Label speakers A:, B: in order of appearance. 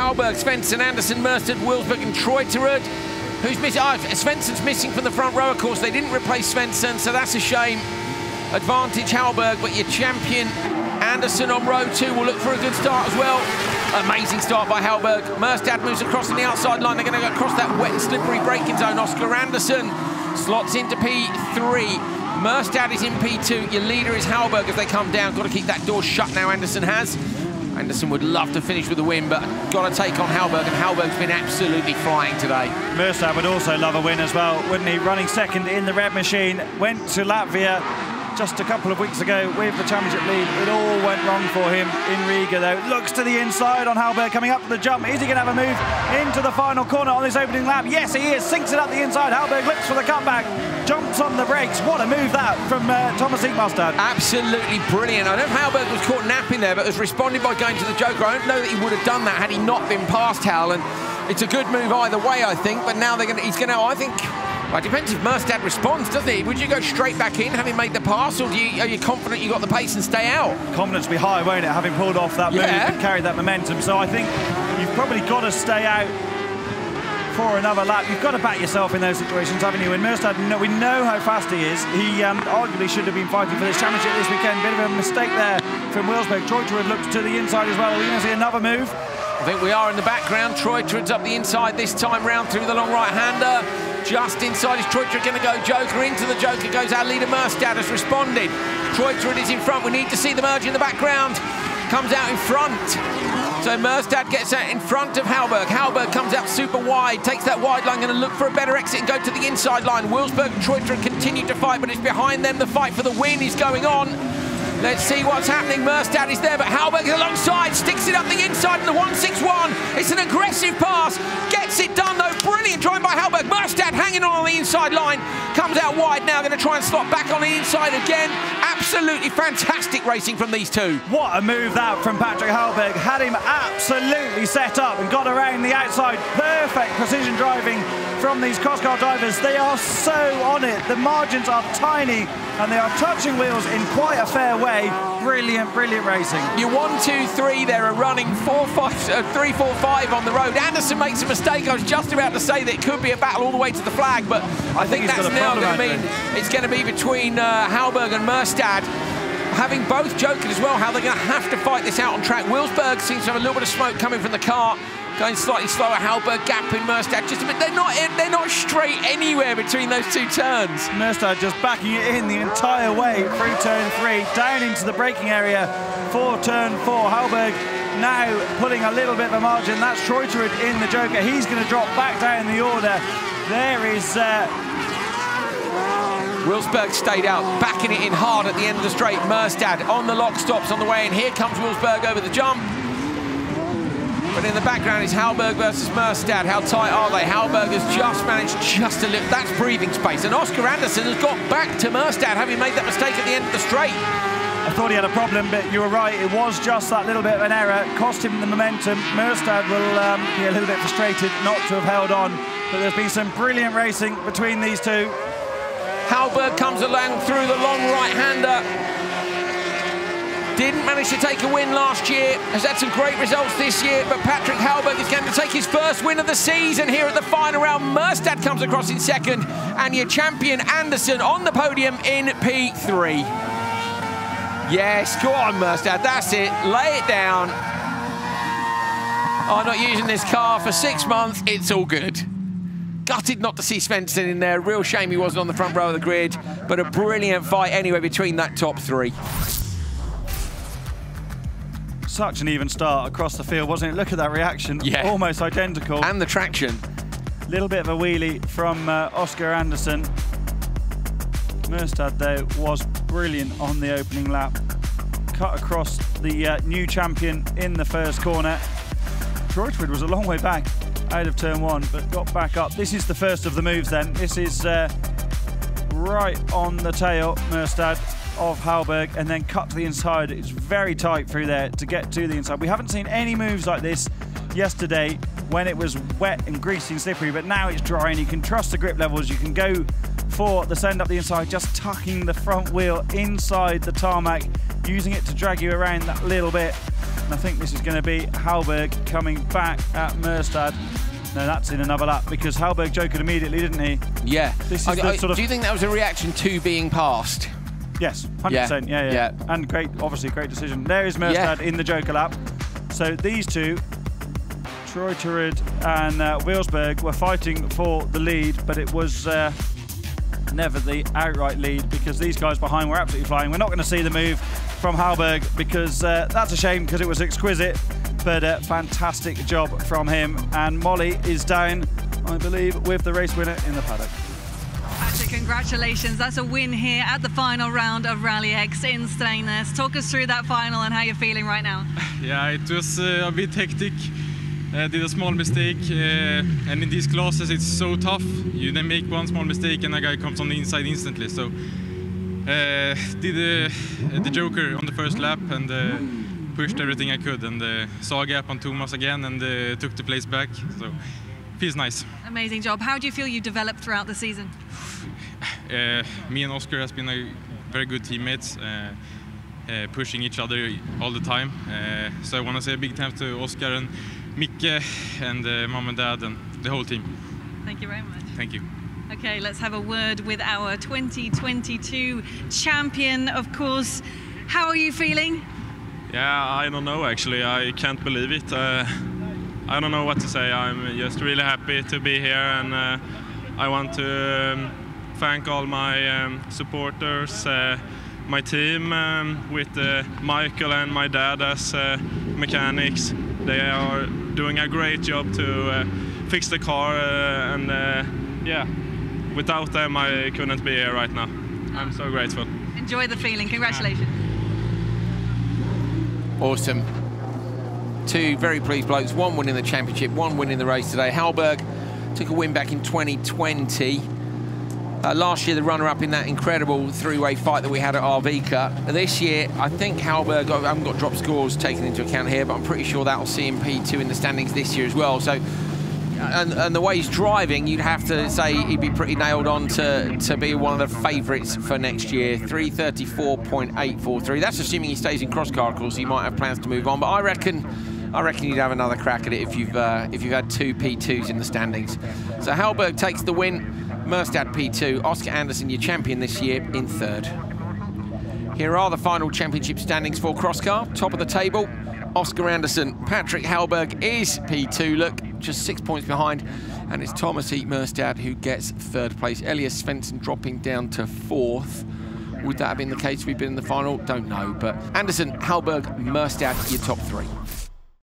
A: Halberg, Svensson, Anderson, Merstad, Wilsberg and Treuterud. Who's missing? Svensson's missing from the front row, of course. They didn't replace Svensson, so that's a shame. Advantage Halberg, but your champion Anderson on row 2 will look for a good start as well. Amazing start by Halberg. Merstad moves across on the outside line. They're going to go across that wet and slippery braking zone. Oscar Anderson slots into P3. Merstad is in P2. Your leader is Halberg as they come down. Got to keep that door shut now, Anderson has. Anderson would love to finish with a win, but got to take on Halberg, and Halberg's been absolutely flying today.
B: Merstad would also love a win as well, wouldn't he? Running second in the red machine, went to Latvia just a couple of weeks ago with the championship lead. It all went wrong for him in Riga, though. Looks to the inside on Halberg, coming up to the jump. Is he going to have a move into the final corner on this opening lap? Yes, he is. Sinks it up the inside. Halberg looks for the cutback, jumps on the brakes. What a move that from Thomas Eekmustad.
A: Absolutely brilliant. I don't know if Halberg was caught napping there, but was responded by going to the Joker. I don't know that he would have done that had he not been past Hal, and it's a good move either way, I think. But now he's going to, I think. Well, it depends if Merstad responds, doesn't he? Would you go straight back in, having made the pass, or are you confident you got the pace and stay out?
B: Confidence will be high, won't it, having pulled off that move and carried that momentum. So I think you've probably got to stay out for another lap. You've got to back yourself in those situations, haven't you? And Merstad, we know how fast he is. He arguably should have been fighting for this championship this weekend. Bit of a mistake there from Wilsberg. Treuterud looks to the inside as well. Are we going to see another move?
A: I think we are in the background. Treuterud's up the inside this time round through the long right-hander. Just inside is Treuterud going to go Joker. Into the Joker goes our leader Merstad, has responded. Treuterud is in front. We need to see the merge in the background. Comes out in front. So Merstad gets out in front of Halberg. Halberg comes out super wide, takes that wide line, going to look for a better exit and go to the inside line. Wilsberg and Treuterud continue to fight, but it's behind them. The fight for the win is going on. Let's see what's happening. Merstad is there, but Halberg is alongside, sticks it up the inside in the 161. It's an aggressive pass, gets it done though. Brilliant drive by Halberg. Merstad hanging on the inside line, comes out wide now, going to try and slot back on the inside again. Absolutely fantastic racing from these two. What
B: a move that from Patrick Halberg. Had him absolutely set up and got around the outside. Perfect precision driving from these Crosscar drivers. They are so on it. The margins are tiny and they are touching wheels in quite a fair way. Brilliant, brilliant racing.
A: Your 1, 2, 3 there are running 3, 4, 5 on the road. Anderson makes a mistake. I was just about to say that it could be a battle all the way to the flag, but I think that's now going to mean it's going to be between Halberg and Merstad. Having both Jokers as well, how they're going to have to fight this out on track. Wilsberg seems to have a little bit of smoke coming from the car. Going slightly slower, Halberg gapping Merstad just a bit. They're not straight anywhere between those two turns.
B: Merstad just backing it in the entire way through turn 3, down into the braking area for turn 4. Halberg now pulling a little bit of a margin. That's Treuterud in the Joker. He's going to drop back down the order. There is
A: Wilsberg stayed out, backing it in hard at the end of the straight. Merstad on the lock stops on the way in. Here comes Wilsberg over the jump. But in the background is Halberg versus Merstad. How tight are they? Halberg has just managed just a little. That's breathing space. And Oscar Anderson has got back to Merstad, having made that mistake at the end of the straight.
B: I thought he had a problem, but you were right. It was just that little bit of an error. Cost him the momentum. Merstad will be a little bit frustrated not to have held on. But there's been some brilliant racing between these two.
A: Halberg comes along through the long right-hander. Didn't manage to take a win last year, has had some great results this year, but Patrick Halberg is going to take his first win of the season here at the final round. Merstad comes across in second, and your champion Anderson on the podium in P3. Yes, go on Merstad, that's it, lay it down. I'm not using this car for 6 months, it's all good. Gutted not to see Svensson in there, real shame he wasn't on the front row of the grid, but a brilliant fight anyway between that top 3.
B: Such an even start across the field, wasn't it? Look at that reaction, almost identical.
A: And the traction.
B: Little bit of a wheelie from Oscar Anderson. Merstad, though, was brilliant on the opening lap. Cut across the new champion in the first corner. Treuterud was a long way back out of turn 1, but got back up. This is the first of the moves then. This is right on the tail, Merstad, of Halberg, and then cut to the inside. It's very tight through there to get to the inside. We haven't seen any moves like this yesterday when it was wet and greasy and slippery, but now it's dry and you can trust the grip levels. You can go for the send up the inside, just tucking the front wheel inside the tarmac, using it to drag you around that little bit. And I think this is going to be Hallberg coming back at Mørstad. No, that's in another lap because Hallberg joked immediately, didn't he?
A: Yeah.
B: This is the sort of...
A: Do you think that was a reaction to being passed?
B: Yes, 100%. Yeah. And obviously great decision. There is Mørstad in the Joker lap. So these two, Treuttered and Wilsberg, were fighting for the lead, but it was never the outright lead because these guys behind were absolutely flying. We're not going to see the move from Hallberg because that's a shame because it was exquisite, but fantastic job from him. And Molly is down, I believe, with the race winner in the paddock.
C: Patrick, congratulations. That's a win here at the final round of Rally X in Strängnäs. Talk us through that final and how you're feeling right now. Yeah,
D: it was a bit hectic. Did a small mistake, and in these classes it's so tough. You then make one small mistake and a guy comes on the inside instantly. So did the Joker on the first lap and pushed everything I could and saw a gap on Thomas again and took the place back. So feels nice. Amazing job. How do you feel you developed throughout the season? Me and Oscar has been a very good teammates. Pushing each other all the time. So I want to say a big thanks to Oscar and Micke and Mom and Dad and the whole team. Thank you very much. Thank you. Okay, let's have a word with our 2022 champion, of course. How are you feeling? Yeah, I don't know actually. I can't believe it. I don't know what to say. I'm just really happy to be here, and I want to thank all my supporters, my team with Michael and my dad as mechanics. They are doing a great job to fix the car, and yeah, without them I couldn't be here right now. I'm so grateful. Enjoy the feeling. Congratulations.
A: Awesome. Two very pleased blokes, one winning the championship, one winning the race today. Hallberg took a win back in 2020. Last year, the runner-up in that incredible three-way fight that we had at Arvika. This year, I think Hallberg, I haven't got drop scores taken into account here, but I'm pretty sure that'll see him P2 in the standings this year as well. So, and the way he's driving, you'd have to say he'd be pretty nailed on to be one of the favourites for next year. 334.843. That's assuming he stays in Crosscar, of course. He might have plans to move on, but I reckon you'd have another crack at it if you've had two P2s in the standings. So Hallberg takes the win. Mørstad P2, Oscar Anderson, your champion this year, in third. Here are the final championship standings for Crosscar. Top of the table, Oscar Anderson. Patrick Hallberg is P2, look, just 6 points behind. And it's Thomas Mørstad who gets third place. Elias Svensson dropping down to fourth. Would that have been the case if we'd been in the final? Don't know. But Anderson, Hallberg, Mørstad, your top three.